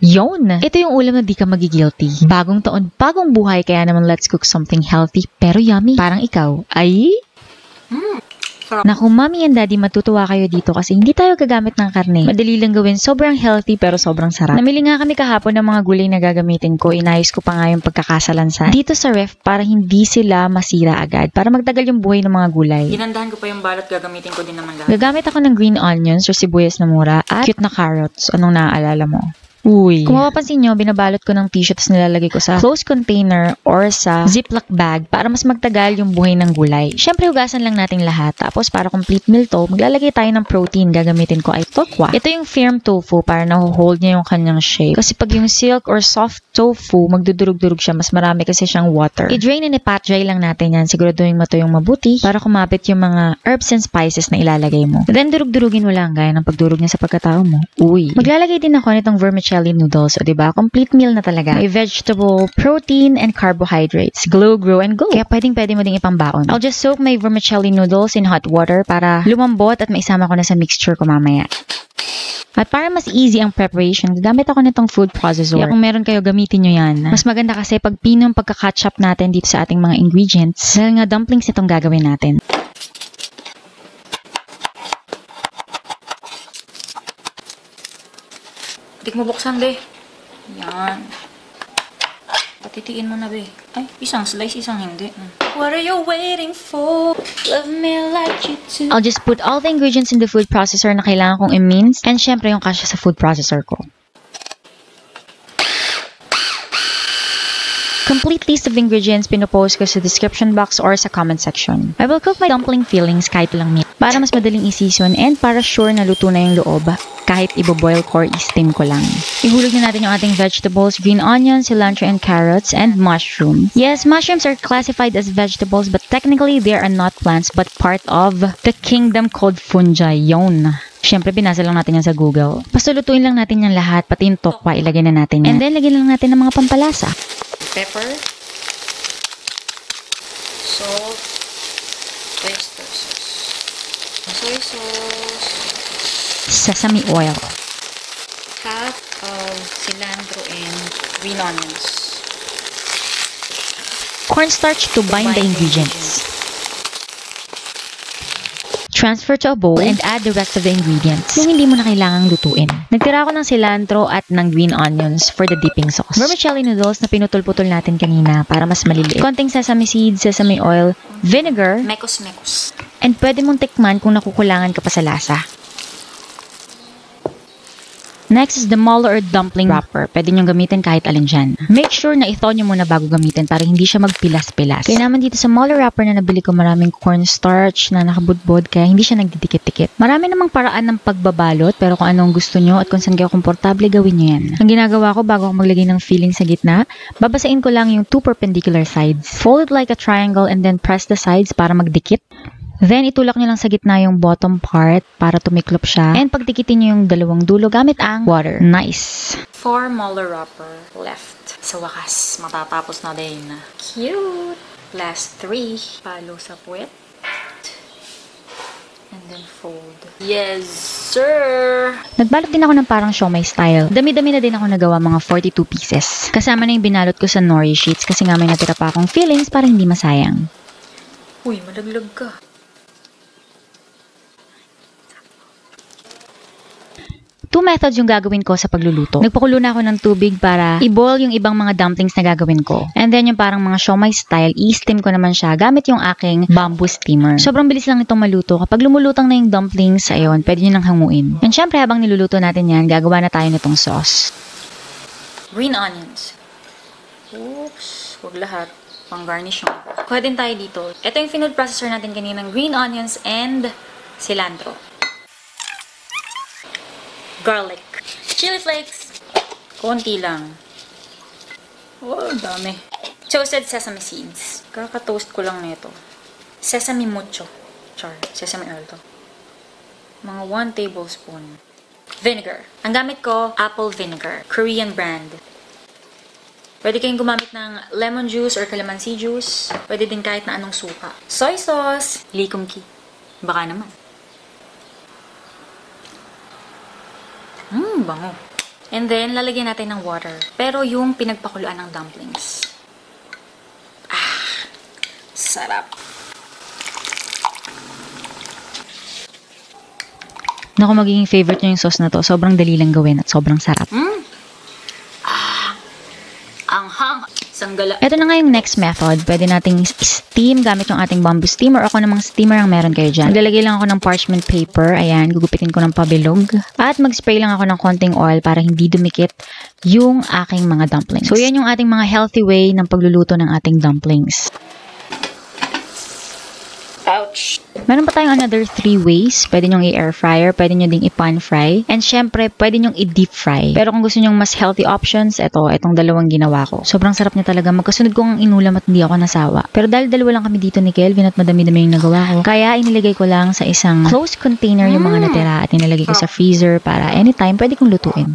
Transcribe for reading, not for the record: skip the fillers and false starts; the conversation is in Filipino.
Yun! Ito yung ulam na di ka magigilty. Bagong taon, bagong buhay, kaya naman let's cook something healthy pero yummy. Parang ikaw. Ay? Naku, mommy and daddy, matutuwa kayo dito kasi hindi tayo gagamit ng karne. Madali lang gawin, sobrang healthy pero sobrang sarap. Namili nga kami kahapon ng mga gulay na gagamitin ko. Inayos ko pa nga yung pagkakasalansan dito sa ref para hindi sila masira agad. Para magtagal yung buhay ng mga gulay. Ginandahan ko pa yung balot, gagamitin ko din naman lahat. Gagamit ako ng green onions or sibuyas na mura at cute na carrots. Anong naaalala mo? Uy. Kung mapapansin nyo, binabalot ko ng tissue tapos nilalagay ko sa closed container or sa ziploc bag para mas magtagal yung buhay ng gulay. Siyempre, hugasan lang natin lahat. Tapos, para complete meal to, maglalagay tayo ng protein. Gagamitin ko ay tokwa. Ito yung firm tofu para nahuhold niya yung kanyang shape. Kasi pag yung silk or soft tofu, magdudurog-durog siya. Mas marami kasi siyang water. I-drain and i-pat dry lang natin yan. Siguraduhin mo to yung mabuti para kumapit yung mga herbs and spices na ilalagay mo. Then, durug-durugin mo lang gaya ng pagdurog niya sa pagkatao mo. Uy. Maglalagay din ako nitong vermicelli noodles. O diba? Complete meal na talaga. May vegetable, protein, and carbohydrates. Glow, grow, and go. Kaya pwede mo ding ipambaon. I'll just soak my vermicelli noodles in hot water para lumambot at maisama ko na sa mixture ko mamaya. At para mas easy ang preparation, gagamit ako nitong food processor. Kaya kung meron kayo, gamitin nyo yan. Mas maganda kasi pag pinong pagka-catch-up natin dito sa ating mga ingredients. Dahil nga dumplings itong gagawin natin. Hindi mo buksan, be. Yan. Patitiin mo na, be. Ay, isang slice, isang hindi. What are you waiting for? Love me like you do. I'll just put all the ingredients in the food processor na kailangan kong i-mince and syempre yung kasya sa food processor ko. Complete list of ingredients pinopost ko sa description box or sa comment section. I will cook my dumpling fillings kahit walang meat para mas madaling i-season and para sure na luto na yung loob kahit iboboil ko or i-steam ko lang. Ihulog na natin yung ating vegetables, green onions, cilantro, and carrots, and mushrooms. Yes, mushrooms are classified as vegetables but technically they are not plants but part of the kingdom called fungi. Yon. Siyempre, binasa lang natin yan sa Google. Basta lutuin lang natin yan lahat, pati yung tokwa, ilagay na natin yan. And then, lagyan lang natin ng mga pampalasa. Pepper, salt, oyster sauce, soy sauce, Sesame oil, half of cilantro and green onions, cornstarch to bind the ingredients. Transfer to a bowl and add the rest of the ingredients yung hindi mo na kailangang lutuin. Nagtira ako ng cilantro at ng green onions for the dipping sauce. Vermicelli noodles na pinutol-putol natin kanina para mas maliliit. Konting sesame seeds, sesame oil, vinegar, mekos-mekos. and pwede mong tikman kung nakukulangan ka pa sa lasa. Next is the mala or dumpling wrapper. Pwede nyo gamitin kahit alin dyan. Make sure na i-thaw nyo muna bago gamitin para hindi siya magpilas-pilas. Kaya naman dito sa mala wrapper na nabili ko maraming cornstarch na nakabudbod kaya hindi siya nagdidikit-dikit. Marami namang paraan ng pagbabalot pero kung anong gusto nyo at kung saan kayo komportable gawin nyo yan. Ang ginagawa ko bago ako maglagay ng filling sa gitna, babasain ko lang yung 2 perpendicular sides. Fold it like a triangle and then press the sides para magdikit. Then, itulak nyo lang sa gitna yung bottom part para tumiklop siya. And pagdikitin nyo yung dalawang dulo gamit ang water. Nice! 4 molar wrapper left. Sa wakas, matatapos na din. Cute! Last 3. Palo sa puwet. And then fold. Yes, sir! Nagbalot din ako ng parang siomai style. Dami-dami na din ako nagawa, mga 42 pieces. Kasama na yung binalot ko sa nori sheets kasi nga may natira pa akong fillings para hindi masayang. Uy, malaglag ka. 2 methods yung gagawin ko sa pagluluto. Nagpakulo na ako ng tubig para i-boil yung ibang mga dumplings na gagawin ko. And then yung parang mga siomai style, i-steam ko naman siya gamit yung aking bamboo steamer. Sobrang bilis lang itong maluto. Kapag lumulutang na yung dumplings, ayun, pwede nyo nang hanguin. And syempre habang niluluto natin yan, gagawa na tayo nitong sauce. Green onions. Oops, huwag lahat. Pang-garnish yung iba. Kuha din tayo dito. Ito yung food processor natin kaninang green onions and cilantro. Garlic. Chili flakes. Konti lang. Oh, dami. Toasted sesame seeds. Kaka-toast ko lang nito. Sesame mucho. Char. Sesame oil to. Mga 1 tablespoon. Vinegar. Ang gamit ko, apple vinegar. Korean brand. Pwede kayong gumamit ng lemon juice or calamansi juice. Pwede din kahit na anong suka. Soy sauce. Likumki. Baka naman. Bango. And then, lalagyan natin ng water. Pero yung pinagpakuluan ng dumplings. Ah, sarap. Naku, magiging favorite nyo yung sauce na to. Sobrang dali lang gawin at sobrang sarap. Anghang. Sanggala. Ito na nga yung next method. Pwede nating steam gamit yung ating bamboo steamer o kung namang steamer ang meron kayo dyan. Maglalagay lang ako ng parchment paper. Ayan, gugupitin ko ng pabilog. At mag-spray lang ako ng konting oil para hindi dumikit yung aking mga dumplings. So, yan yung ating mga healthy way ng pagluluto ng ating dumplings. Ouch. Meron pa tayong another 3 ways. Pwede nyong i-air fryer, pwede nyo ding i-pan fry, and syempre, pwede nyong i-deep fry. Pero kung gusto nyong mas healthy options, itong dalawang ginawa ko. Sobrang sarap niya talaga. Magkasunod ko ang inulam at hindi ako nasawa. Pero dahil dalawa lang kami dito ni Kelvin at madami-dami yung nagawa ko, kaya inilagay ko lang sa isang closed container yung mga natira at inilagay ko sa freezer para anytime pwede kong lutuin.